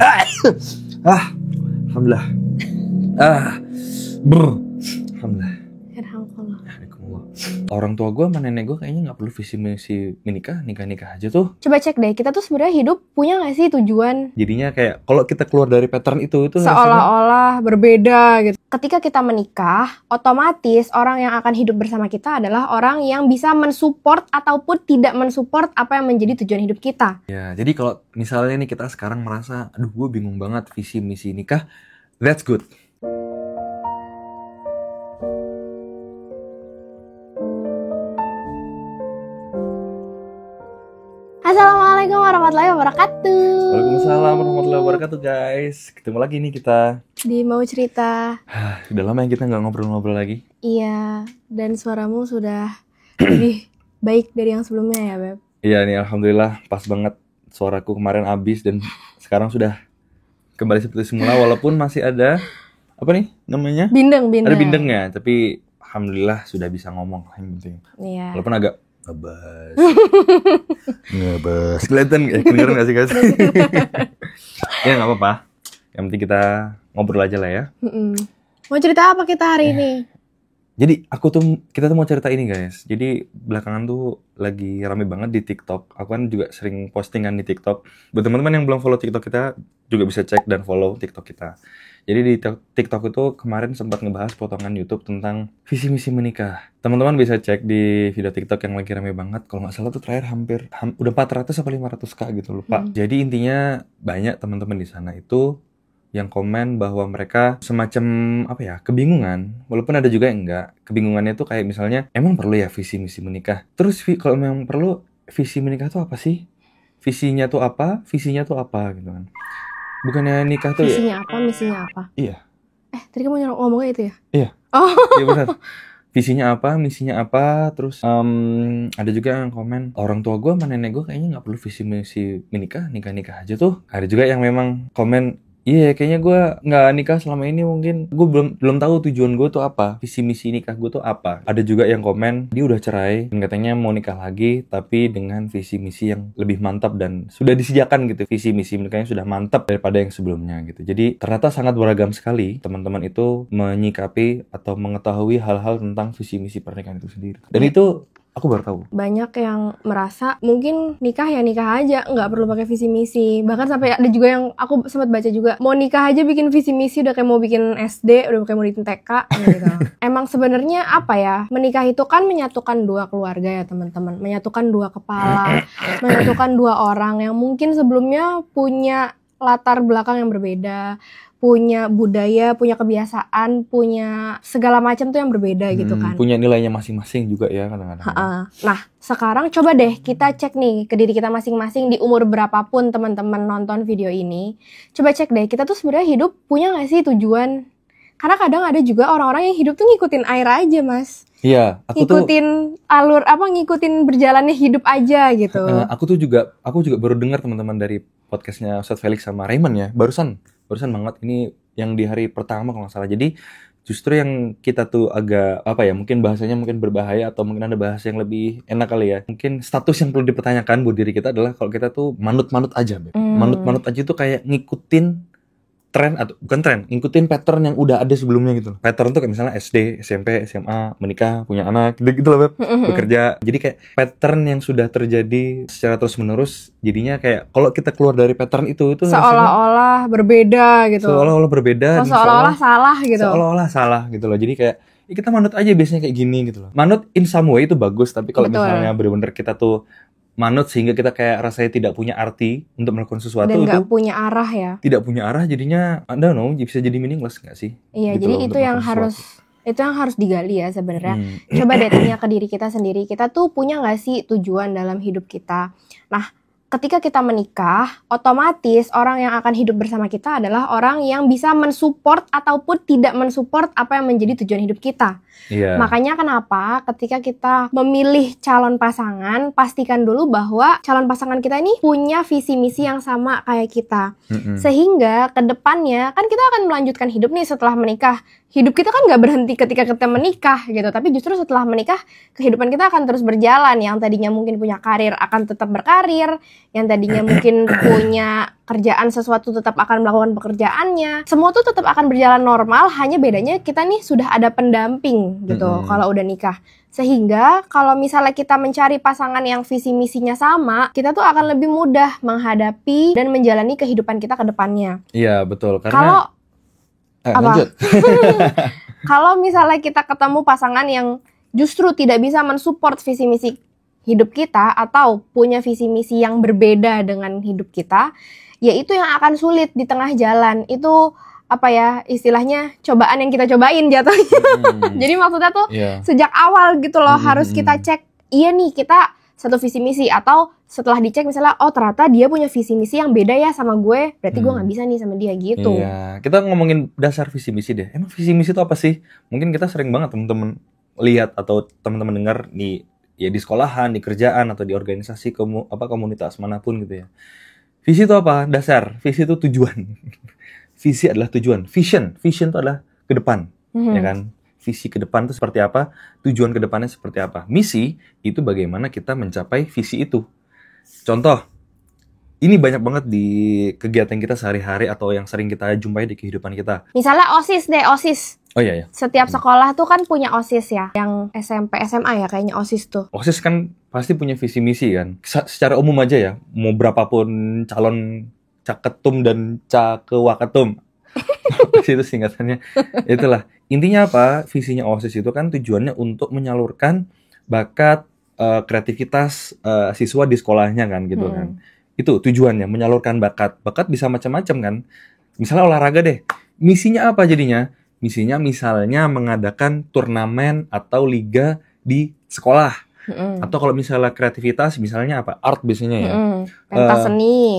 Alhamdulillah. Alhamdulillah. Orang tua gue sama nenek gue kayaknya nggak perlu visi misi nikah aja tuh. Coba cek deh, kita tuh sebenarnya hidup punya nggak sih tujuan? Jadinya kayak kalau kita keluar dari pattern itu seolah-olah berbeda gitu. Ketika kita menikah, otomatis orang yang akan hidup bersama kita adalah orang yang bisa mensupport ataupun tidak mensupport apa yang menjadi tujuan hidup kita. Ya, jadi kalau misalnya nih kita sekarang merasa, aduh gue bingung banget visi misi nikah, that's good. Assalamualaikum warahmatullahi wabarakatuh. Waalaikumsalam warahmatullahi wabarakatuh guys. Ketemu lagi nih kita di Mau Cerita. Sudah lama ya kita nggak ngobrol-ngobrol lagi. Iya, dan suaramu sudah lebih baik dari yang sebelumnya ya Beb. Iya nih alhamdulillah pas banget, suaraku kemarin habis dan sekarang sudah kembali seperti semula walaupun masih ada apa nih namanya? Bindeng. Ada bindengnya, tapi alhamdulillah sudah bisa ngomong yang penting. Iya. Walaupun agak ngebas kelihatan kedengeran gak sih guys? Ya nggak apa-apa, yang penting kita ngobrol aja lah ya. Mau cerita apa kita hari ini? Jadi kita tuh mau cerita ini guys. Jadi belakangan tuh lagi rame banget di TikTok. Aku kan juga sering postingan di TikTok. Buat teman-teman yang belum follow TikTok kita juga bisa cek dan follow TikTok kita. Jadi di TikTok itu kemarin sempat ngebahas potongan YouTube tentang visi misi menikah. Teman-teman bisa cek di video TikTok yang lagi rame banget. Kalau nggak salah tuh terakhir udah 400 atau 500k gitu lupa. Jadi intinya banyak teman-teman di sana itu yang komen bahwa mereka semacam kebingungan. Walaupun ada juga yang enggak. Kebingungannya tuh kayak misalnya emang perlu ya visi misi menikah. Terus kalau memang perlu visi menikah tuh apa sih? Visinya tuh apa gitu kan. Bukannya nikah tuh visinya apa, misinya apa? Iya. Tadi kamu ngomongnya itu ya? Iya. Oh. Iya benar. Visinya apa, misinya apa, terus ada juga yang komen, orang tua gue sama nenek gue kayaknya nggak perlu visi misi nikah aja tuh. Ada juga yang memang komen, iya kayaknya gue nggak nikah selama ini, mungkin gue belum tahu tujuan gue tuh apa, visi misi nikah gue tuh apa. Ada juga yang komen dia udah cerai dan katanya mau nikah lagi tapi dengan visi misi yang lebih mantap dan sudah disediakan gitu, visi misi nikahnya sudah mantap daripada yang sebelumnya gitu. Jadi ternyata sangat beragam sekali teman-teman itu menyikapi atau mengetahui hal-hal tentang visi misi pernikahan itu sendiri. Dan itu aku baru tahu. Banyak yang merasa mungkin nikah ya nikah aja, nggak perlu pakai visi misi. Bahkan sampai ada juga yang aku sempat baca juga, mau nikah aja bikin visi misi udah kayak mau bikin SD, udah kayak mau bikin TK gitu. Emang sebenarnya apa ya? Menikah itu kan menyatukan dua keluarga ya teman-teman, menyatukan dua kepala, menyatukan dua orang yang mungkin sebelumnya punya latar belakang yang berbeda, punya budaya, punya kebiasaan, punya segala macam tuh yang berbeda gitu kan. Punya nilainya masing-masing juga ya kadang-kadang. Nah, sekarang coba deh kita cek nih ke diri kita masing-masing di umur berapapun teman-teman nonton video ini. Coba cek deh, kita tuh sebenarnya hidup punya nggak sih tujuan? Karena kadang ada juga orang-orang yang hidup tuh ngikutin air aja, Mas. Iya, ngikutin ngikutin berjalannya hidup aja gitu. Aku juga baru dengar teman-teman dari podcastnya Ustadz Felix sama Raymond ya, barusan banget ini yang di hari pertama kalau nggak salah. Jadi justru yang kita tuh agak mungkin bahasanya mungkin berbahaya atau mungkin ada bahasa yang lebih enak kali ya. Mungkin status yang perlu dipertanyakan buat diri kita adalah kalau kita tuh manut-manut aja, manut-manut aja tuh kayak ngikutin tren atau bukan tren, ngikutin pattern yang udah ada sebelumnya gitu. Pattern tuh kayak misalnya SD, SMP, SMA, menikah, punya anak, gitu loh Beb, bekerja. Jadi kayak pattern yang sudah terjadi secara terus menerus, jadinya kayak kalau kita keluar dari pattern itu seolah-olah berbeda gitu. Seolah-olah berbeda. Seolah-olah salah gitu. Seolah-olah salah gitu loh. Jadi kayak kita manut aja biasanya kayak gini gitu loh. Manut in some way itu bagus, tapi kalau misalnya benar-benar kita tuh manut sehingga kita kayak rasanya tidak punya arti untuk melakukan sesuatu dan nggak punya arah ya. Tidak punya arah jadinya bisa jadi meaningless nggak sih? Iya, gitu jadi itu yang harus digali ya sebenarnya. Coba deh tanya ke diri kita sendiri, kita tuh punya nggak sih tujuan dalam hidup kita? Nah, ketika kita menikah, otomatis orang yang akan hidup bersama kita adalah orang yang bisa mensupport ataupun tidak mensupport apa yang menjadi tujuan hidup kita. Yeah. Makanya kenapa ketika kita memilih calon pasangan, pastikan dulu bahwa calon pasangan kita ini punya visi misi yang sama kayak kita. Sehingga ke depannya kan kita akan melanjutkan hidup nih setelah menikah. Hidup kita kan gak berhenti ketika kita menikah gitu, tapi justru setelah menikah kehidupan kita akan terus berjalan. Yang tadinya mungkin punya karir akan tetap berkarir, yang tadinya mungkin punya kerjaan sesuatu tetap akan melakukan pekerjaannya. Semua tuh tetap akan berjalan normal, hanya bedanya kita nih sudah ada pendamping gitu kalau udah nikah. Sehingga kalau misalnya kita mencari pasangan yang visi misinya sama, kita tuh akan lebih mudah menghadapi dan menjalani kehidupan kita ke depannya. Iya, betul. Kalau Karena apa? lanjut. Kalau misalnya kita ketemu pasangan yang justru tidak bisa mensupport visi misi hidup kita atau punya visi misi yang berbeda dengan hidup kita, ya itu yang akan sulit di tengah jalan. Itu apa ya, istilahnya cobaan yang kita cobain jatuhnya. Jadi maksudnya tuh sejak awal gitu loh harus kita cek, iya nih kita satu visi misi, atau setelah dicek misalnya oh ternyata dia punya visi misi yang beda ya sama gue, berarti gue nggak bisa nih sama dia gitu. Iya, kita ngomongin dasar visi misi deh. Emang visi misi itu apa sih? Mungkin kita sering banget teman-teman lihat atau teman-teman dengar di sekolahan, di kerjaan atau di organisasi komunitas manapun gitu ya. Visi itu apa? Dasar. Visi itu tujuan. Visi adalah tujuan. Vision itu adalah ke depan, ya kan? Visi ke depan itu seperti apa? Tujuan ke depannya seperti apa? Misi itu bagaimana kita mencapai visi itu. Contoh, ini banyak banget di kegiatan kita sehari-hari atau yang sering kita jumpai di kehidupan kita. Misalnya OSIS deh, OSIS. Oh iya. Setiap sekolah tuh kan punya OSIS ya. Yang SMP, SMA ya kayaknya OSIS tuh. OSIS kan pasti punya visi misi kan. Secara umum aja ya, mau berapapun calon caketum dan cakewakatum. Itu singkatannya. Itulah. Intinya apa? Visinya OSIS itu kan tujuannya untuk menyalurkan bakat, kreativitas siswa di sekolahnya kan gitu kan. Itu tujuannya, menyalurkan bakat. Bakat bisa macam-macam kan. Misalnya olahraga deh. Misinya apa jadinya? Misinya misalnya mengadakan turnamen atau liga di sekolah. Atau kalau misalnya kreativitas, misalnya apa? Art biasanya ya.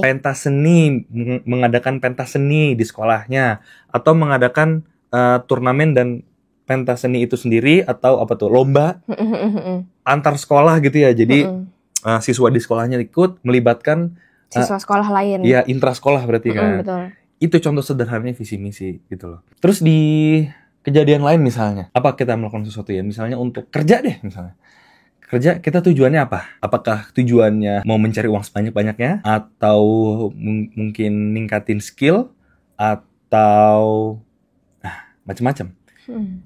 Pentas seni, mengadakan pentas seni di sekolahnya. Atau mengadakan turnamen dan pentas seni itu sendiri, atau apa tuh, lomba antar sekolah gitu ya. Jadi siswa di sekolahnya ikut melibatkan siswa sekolah lain. Iya, intrasekolah berarti kan. Betul. Itu contoh sederhananya visi misi gitu loh. Terus di kejadian lain misalnya, apa kita melakukan sesuatu ya? Misalnya untuk kerja deh misalnya. Kerja kita tujuannya apa? Apakah tujuannya mau mencari uang sebanyak-banyaknya, atau mungkin ningkatin skill, atau macam-macam.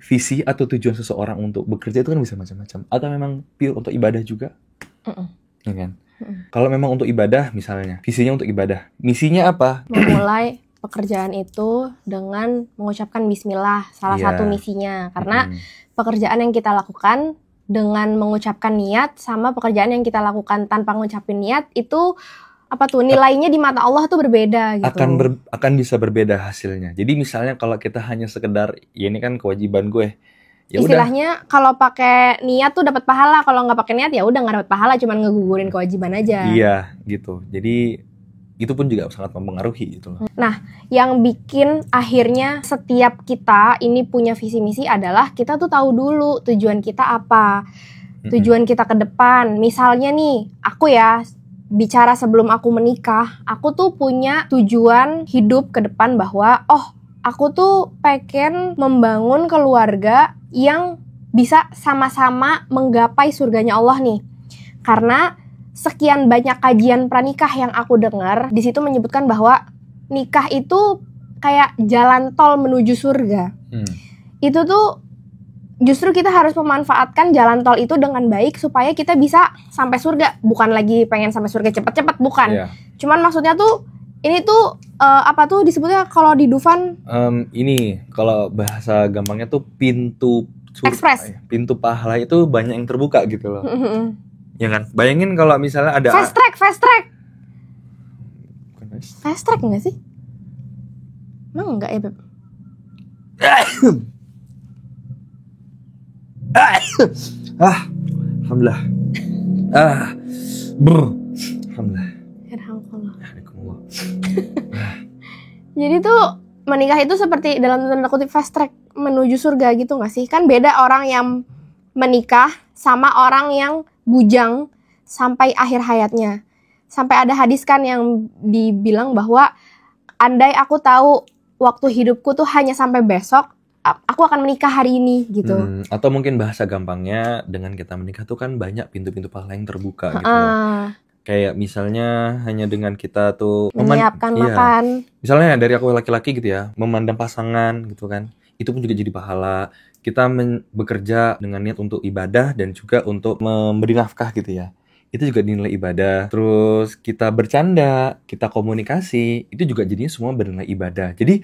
Visi atau tujuan seseorang untuk bekerja itu kan bisa macam-macam. Atau memang pure untuk ibadah juga? Ya kan? Kalau memang untuk ibadah misalnya, visinya untuk ibadah. Misinya apa? Memulai pekerjaan itu dengan mengucapkan bismillah, salah satu misinya. Karena pekerjaan yang kita lakukan dengan mengucapkan niat sama pekerjaan yang kita lakukan tanpa mengucapin niat itu apa tuh, nilainya di mata Allah tuh berbeda gitu. Akan bisa berbeda hasilnya. Jadi misalnya kalau kita hanya sekedar ya ini kan kewajiban gue. Ya istilahnya kalau pakai niat tuh dapat pahala, kalau nggak pakai niat ya udah nggak dapat pahala, cuman ngegugurin kewajiban aja. Iya gitu. Jadi itu pun juga sangat mempengaruhi gitu loh. Nah, yang bikin akhirnya setiap kita ini punya visi misi adalah kita tuh tahu dulu tujuan kita apa. Tujuan kita ke depan. Misalnya nih, aku ya bicara sebelum aku menikah, aku tuh punya tujuan hidup ke depan bahwa aku tuh pengen membangun keluarga yang bisa sama-sama menggapai surganya Allah nih. Karena sekian banyak kajian pranikah yang aku dengar, di situ menyebutkan bahwa nikah itu kayak jalan tol menuju surga. Itu tuh justru kita harus memanfaatkan jalan tol itu dengan baik supaya kita bisa sampai surga. Bukan lagi pengen sampai surga cepet-cepet, bukan. Cuman maksudnya tuh ini tuh apa tuh disebutnya kalau di Dufan? Ini kalau bahasa gampangnya tuh pintu ekspres. Pintu pahala itu banyak yang terbuka gitu loh. Ya kan? Bayangin kalau misalnya ada fast track. Fast track enggak sih? Emang enggak ya, Beb? Alhamdulillah. Alhamdulillah. Jadi tuh menikah itu seperti dalam tanda kutip fast track menuju surga gitu nggak sih? Kan beda orang yang menikah sama orang yang bujang sampai akhir hayatnya. Sampai ada hadis kan yang dibilang bahwa andai aku tahu waktu hidupku tuh hanya sampai besok, aku akan menikah hari ini gitu. Atau mungkin bahasa gampangnya dengan kita menikah tuh kan banyak pintu-pintu pahala yang terbuka gitu. Kayak misalnya hanya dengan kita tuh Menyiapkan iya. makan. Misalnya dari aku laki-laki gitu ya, memandang pasangan gitu kan, itu pun juga jadi pahala. Kita bekerja dengan niat untuk ibadah dan juga untuk memberi nafkah gitu ya. Itu juga dinilai ibadah. Terus kita bercanda, kita komunikasi, itu juga jadinya semua bernilai ibadah. Jadi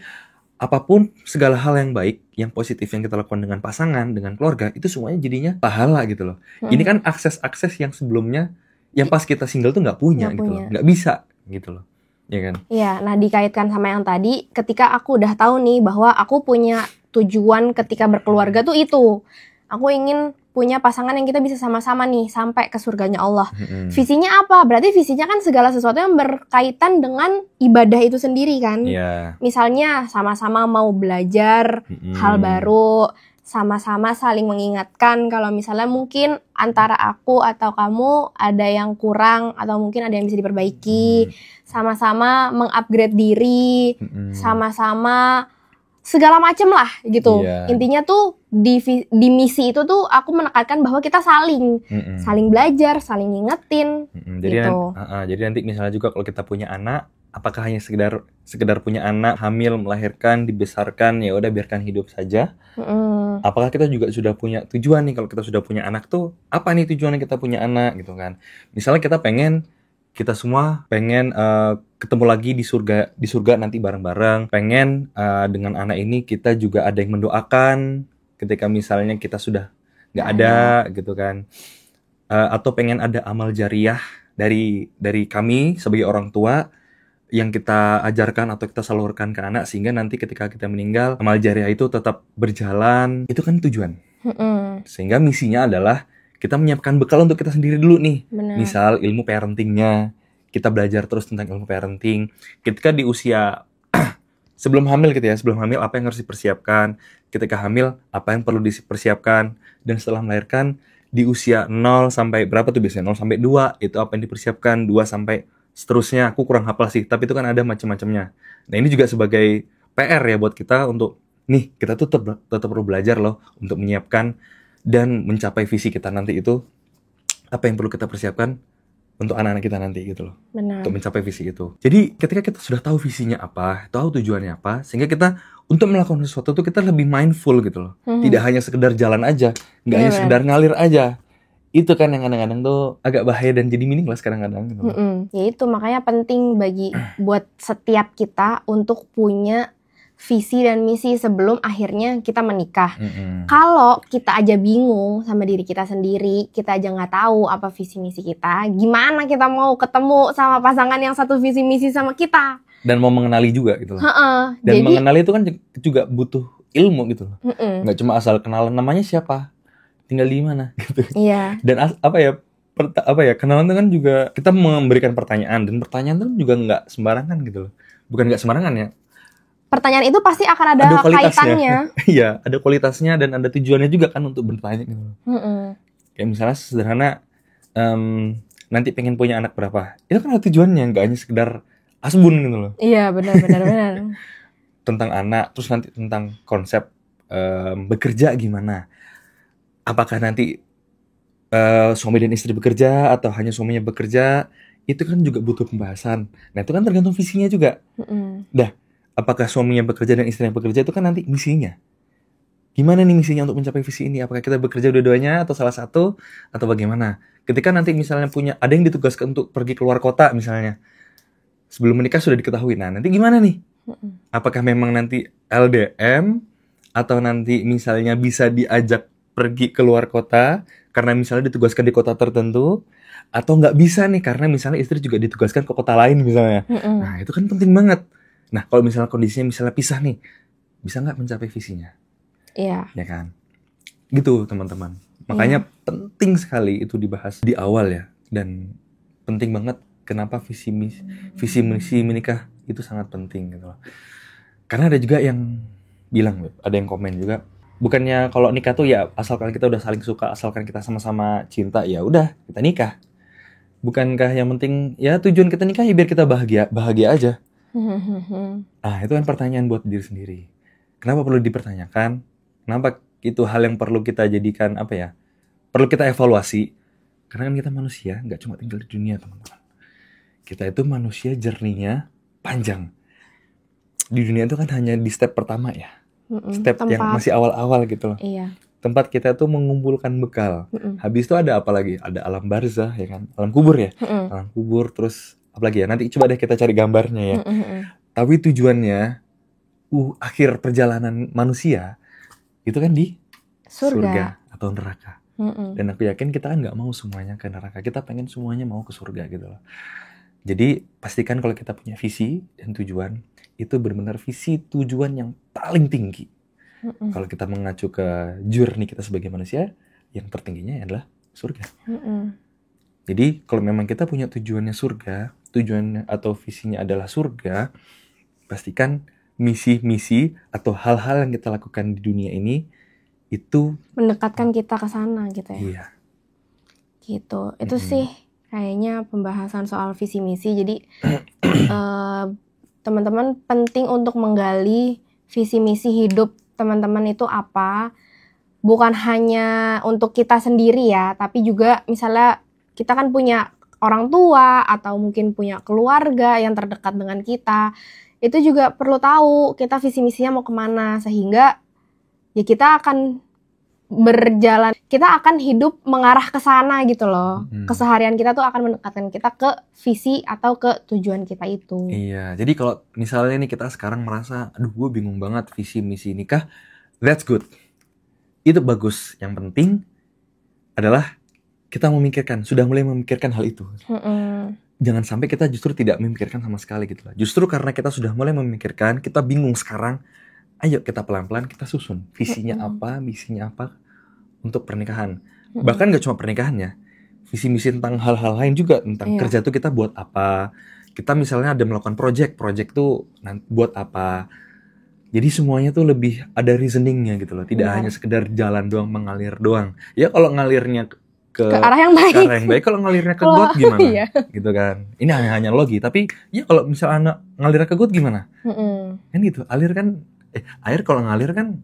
apapun segala hal yang baik, yang positif yang kita lakukan dengan pasangan, dengan keluarga, itu semuanya jadinya pahala gitu loh. Ini kan akses-akses yang sebelumnya, yang pas kita single tuh nggak punya Nggak gitu loh, punya. nggak bisa gitu loh, ya kan? Iya, nah dikaitkan sama yang tadi, ketika aku udah tahu nih bahwa aku punya tujuan ketika berkeluarga tuh itu. Aku ingin punya pasangan yang kita bisa sama-sama nih sampai ke surganya Allah. Visinya apa? Berarti visinya kan segala sesuatu yang berkaitan dengan ibadah itu sendiri kan. Iya. Misalnya sama-sama mau belajar hal baru, sama-sama saling mengingatkan kalau misalnya mungkin antara aku atau kamu ada yang kurang atau mungkin ada yang bisa diperbaiki, sama-sama mengupgrade diri, sama-sama segala macem lah gitu. Iya. Intinya tuh di misi itu tuh aku menekankan bahwa kita saling belajar, saling ngingetin. Jadi gitu. jadi nanti misalnya juga kalau kita punya anak, apakah hanya sekedar punya anak, hamil, melahirkan, dibesarkan, ya udah biarkan hidup saja? Apakah kita juga sudah punya tujuan nih, kalau kita sudah punya anak tuh apa nih tujuannya kita punya anak gitu kan? Misalnya kita semua pengen ketemu lagi di surga nanti bareng-bareng. Pengen dengan anak ini kita juga ada yang mendoakan ketika misalnya kita sudah nggak ada gitu kan. Atau pengen ada amal jariah dari kami sebagai orang tua yang kita ajarkan atau kita salurkan ke anak, sehingga nanti ketika kita meninggal amal jariah itu tetap berjalan. Itu kan tujuan. Sehingga misinya adalah kita menyiapkan bekal untuk kita sendiri dulu nih. Benar. Misal ilmu parentingnya, kita belajar terus tentang ilmu parenting. Ketika di usia sebelum hamil gitu ya, sebelum hamil apa yang harus dipersiapkan, ketika hamil apa yang perlu dipersiapkan, dan setelah melahirkan di usia 0 sampai berapa tuh biasanya, 0 sampai 2 itu apa yang dipersiapkan, 2 sampai seterusnya. Aku kurang hafal sih, tapi itu kan ada macam-macamnya. Nah ini juga sebagai PR ya buat kita untuk, nih kita tuh tetap perlu belajar loh untuk menyiapkan dan mencapai visi kita nanti itu, apa yang perlu kita persiapkan untuk anak-anak kita nanti gitu loh. Benar. Untuk mencapai visi itu. Jadi ketika kita sudah tahu visinya apa, tahu tujuannya apa, sehingga kita untuk melakukan sesuatu tuh kita lebih mindful gitu loh. Tidak hanya sekedar jalan aja, nggak hanya sekedar ngalir aja. Itu kan yang kadang-kadang tuh agak bahaya dan jadi meaningless kadang-kadang gitu. Ya itu makanya penting buat setiap kita untuk punya visi dan misi sebelum akhirnya kita menikah. Kalau kita aja bingung sama diri kita sendiri, kita aja nggak tahu apa visi misi kita, gimana kita mau ketemu sama pasangan yang satu visi misi sama kita? Dan mau mengenali juga gitu loh. Dan Jadi, mengenali itu kan juga butuh ilmu gitu loh. Nggak cuma asal kenalan namanya siapa, tinggal di mana gitu. Iya. Dan kenalan itu kan juga kita memberikan pertanyaan, dan pertanyaan itu juga nggak sembarangan gitu loh. Bukan nggak sembarangan ya. Pertanyaan itu pasti akan ada kaitannya. Iya, ada kualitasnya dan ada tujuannya juga kan untuk bertanya gitu. Kayak misalnya sederhana, nanti pengen punya anak berapa? Itu kan ada tujuannya, nggak hanya sekedar asbun gitu loh. Iya, benar. Tentang anak, terus nanti tentang konsep bekerja gimana? Apakah nanti suami dan istri bekerja atau hanya suaminya bekerja? Itu kan juga butuh pembahasan. Nah itu kan tergantung visinya juga. Apakah suaminya bekerja dan istrinya bekerja, itu kan nanti misinya. Gimana nih misinya untuk mencapai visi ini? Apakah kita bekerja dua-duanya atau salah satu atau bagaimana? Ketika nanti misalnya ada yang ditugaskan untuk pergi keluar kota misalnya, sebelum menikah sudah diketahui. Nah nanti gimana nih? Apakah memang nanti LDM atau nanti misalnya bisa diajak pergi keluar kota karena misalnya ditugaskan di kota tertentu, atau nggak bisa nih karena misalnya istri juga ditugaskan ke kota lain misalnya. Nah itu kan penting banget. Nah, kalau misalnya kondisinya misalnya pisah nih, bisa nggak mencapai visinya? Iya. Ya kan? Gitu, teman-teman. Makanya penting sekali itu dibahas di awal ya. Dan penting banget kenapa visi misi menikah itu sangat penting gitu loh. Karena ada juga yang bilang, ada yang komen juga, bukannya kalau nikah tuh ya asalkan kita udah saling suka, asalkan kita sama-sama cinta, ya udah kita nikah. Bukankah yang penting ya tujuan kita nikah ya biar kita bahagia aja. Nah itu kan pertanyaan buat diri sendiri. Kenapa perlu dipertanyakan? Kenapa itu hal yang perlu kita jadikan perlu kita evaluasi? Karena kan kita manusia, nggak cuma tinggal di dunia teman-teman. Kita itu manusia journey-nya panjang. Di dunia itu kan hanya di step pertama ya. Step yang Tempat. masih awal-awal gitu loh. Iya. Tempat kita tuh mengumpulkan bekal. Habis itu ada apa lagi? Ada alam barzah ya kan? Alam kubur ya? Alam kubur, terus apa lagi ya? Nanti coba deh kita cari gambarnya ya. Tapi tujuannya akhir perjalanan manusia itu kan di surga atau neraka. Dan aku yakin kita kan nggak mau semuanya ke neraka. Kita pengen semuanya mau ke surga gitu loh. Jadi pastikan kalau kita punya visi dan tujuan, itu benar-benar visi tujuan yang paling tinggi. Kalau kita mengacu ke journey kita sebagai manusia, yang tertingginya adalah surga. Jadi kalau memang kita punya tujuannya surga, tujuannya atau visinya adalah surga, pastikan misi-misi atau hal-hal yang kita lakukan di dunia ini itu mendekatkan kita ke sana gitu ya. Iya. Gitu. Itu sih kayaknya pembahasan soal visi misi. Jadi teman-teman penting untuk menggali visi misi hidup teman-teman itu apa. Bukan hanya untuk kita sendiri ya, tapi juga misalnya kita kan punya orang tua atau mungkin punya keluarga yang terdekat dengan kita. Itu juga perlu tahu kita visi misinya mau kemana, sehingga ya kita akan berjalan, kita akan hidup mengarah ke sana gitu loh. Keseharian kita tuh akan mendekatkan kita ke visi atau ke tujuan kita itu. Iya, jadi kalau misalnya nih kita sekarang merasa, aduh gue bingung banget visi misi nikah, that's good. Itu bagus. Yang penting adalah kita memikirkan, sudah mulai memikirkan hal itu. Jangan sampai kita justru tidak memikirkan sama sekali gitu lah. Justru karena kita sudah mulai memikirkan, kita bingung sekarang, ayo kita pelan-pelan kita susun visinya apa, misinya apa untuk pernikahan. Bahkan gak cuma pernikahannya, visi misi tentang hal-hal lain juga, tentang kerja tuh kita buat apa. Kita misalnya ada melakukan project tuh buat apa. Jadi semuanya tuh lebih ada reasoningnya gitu loh, tidak hanya sekedar jalan doang, mengalir doang. Ya kalau ngalirnya ke arah yang baik. Ke arah yang baik, kalau ngalirnya ke got gimana? Iya. Gitu kan. Ini hanya logi, tapi ya kalau misalnya ngalirnya ke got gimana? Kan gitu. Air kalau ngalir kan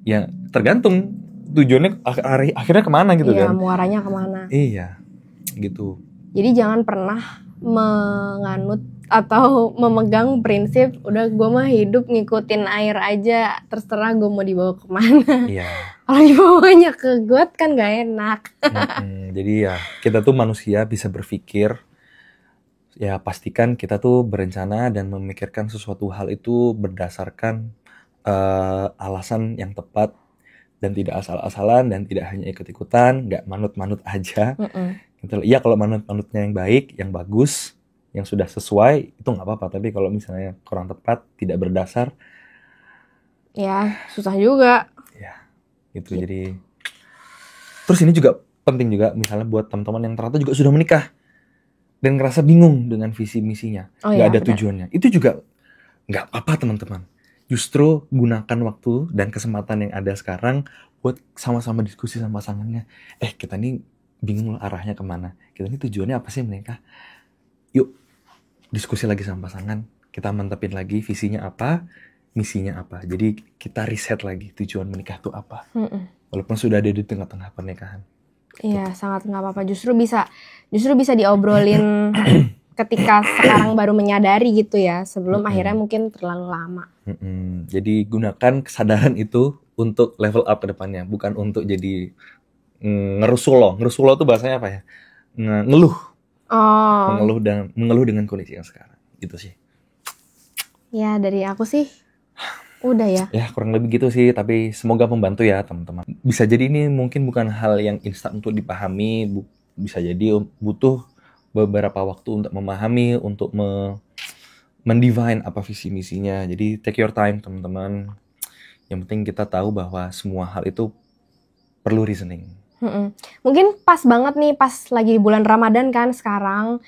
ya tergantung tujuannya akhirnya kemana gitu kan. Iya, muaranya kemana. Iya, gitu. Jadi jangan pernah menganut atau memegang prinsip udah gue mah hidup ngikutin air aja, terserah gue mau dibawa kemana. Iya. Kalau dibawanya ke got kan gak enak. Jadi ya kita tuh manusia bisa berpikir, ya pastikan kita tuh berencana dan memikirkan sesuatu hal itu berdasarkan alasan yang tepat dan tidak asal-asalan dan tidak hanya ikut-ikutan, nggak manut-manut aja. Gitu. Ya kalau manut-manutnya yang baik, yang bagus, yang sudah sesuai itu nggak apa-apa. Tapi kalau misalnya kurang tepat, tidak berdasar, ya susah juga. Ya, gitu. Jadi terus ini juga penting juga misalnya buat teman-teman yang ternyata juga sudah menikah dan ngerasa bingung dengan visi misinya, nggak ada tujuannya. Itu juga nggak apa-apa teman-teman. Justru gunakan waktu dan kesempatan yang ada sekarang buat sama-sama diskusi sama pasangannya. Kita nih bingung loh arahnya kemana. Kita nih tujuannya apa sih menikah? Yuk diskusi lagi sama pasangan. Kita mantepin lagi visinya apa, misinya apa. Jadi kita riset lagi tujuan menikah itu apa. Walaupun sudah ada di tengah-tengah pernikahan. Iya, sangat nggak apa-apa. Justru bisa diobrolin ketika sekarang baru menyadari gitu ya, sebelum akhirnya mungkin terlalu lama. Jadi gunakan kesadaran itu untuk level up ke depannya, bukan untuk jadi ngerusulo. Ngerusulo tuh bahasanya apa ya? Ngeluh. Mengeluh dengan kondisi yang sekarang. Gitu sih. Ya, dari aku sih udah ya. Ya, kurang lebih gitu sih, tapi semoga membantu ya teman-teman. Bisa jadi ini mungkin bukan hal yang instan untuk dipahami, bisa jadi butuh beberapa waktu untuk memahami, untuk mendefine apa visi misinya. Jadi take your time teman-teman. Yang penting kita tahu bahwa semua hal itu perlu reasoning. Mungkin pas banget nih pas lagi bulan Ramadan kan sekarang,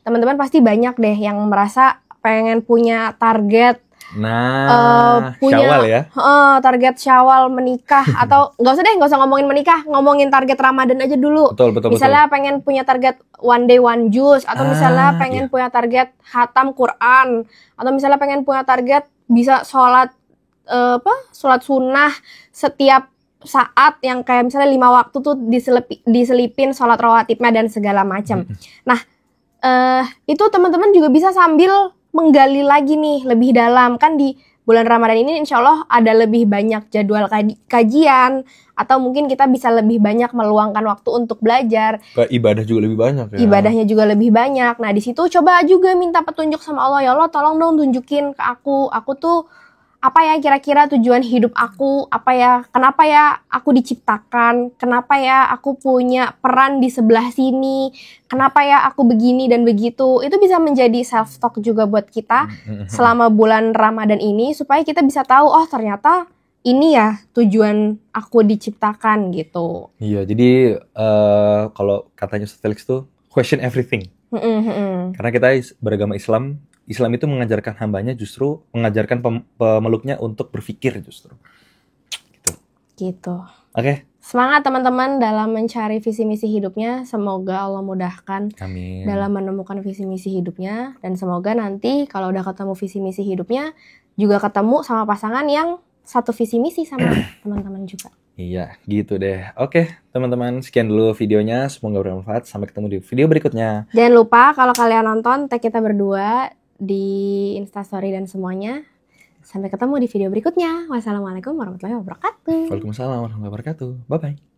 teman-teman pasti banyak deh yang merasa pengen punya target. Punya Syawal ya. Target Syawal menikah atau nggak usah ngomongin menikah, ngomongin target Ramadan aja dulu. Betul. Misalnya pengen punya target one day one juice, atau misalnya pengen punya target khatam Quran, atau misalnya pengen punya target bisa sholat sunnah setiap saat yang kayak misalnya 5 waktu tuh diselipin sholat rawatibnya dan segala macam. Nah, Itu teman-teman juga bisa sambil menggali lagi nih lebih dalam. Kan di bulan Ramadan ini insya Allah ada lebih banyak jadwal kajian, atau mungkin kita bisa lebih banyak meluangkan waktu untuk belajar. Ibadah juga lebih banyak ya. Ibadahnya juga lebih banyak. Nah di situ coba juga minta petunjuk sama Allah, ya Allah tolong dong tunjukin ke aku tuh apa ya kira-kira tujuan hidup aku, apa ya, kenapa ya aku diciptakan, kenapa ya aku punya peran di sebelah sini, kenapa ya aku begini dan begitu. Itu bisa menjadi self talk juga buat kita selama bulan Ramadan ini, supaya kita bisa tahu, oh ternyata ini ya tujuan aku diciptakan gitu. Iya, jadi kalau katanya Ustaz Felix tuh question everything. Karena kita beragama Islam itu mengajarkan hambanya justru mengajarkan pemeluknya untuk berpikir justru. Gitu. Oke. Semangat teman-teman dalam mencari visi misi hidupnya. Semoga Allah mudahkan Amin. dalam menemukan visi misi hidupnya, dan semoga nanti kalau udah ketemu visi misi hidupnya juga ketemu sama pasangan yang satu visi misi sama teman-teman juga. Iya, gitu deh. Oke, teman-teman, sekian dulu videonya. Semoga bermanfaat. Sampai ketemu di video berikutnya. Jangan lupa kalau kalian nonton tag kita berdua di Instastory dan semuanya. Sampai ketemu di video berikutnya. Wassalamualaikum warahmatullahi wabarakatuh. Waalaikumsalam warahmatullahi wabarakatuh. Bye-bye.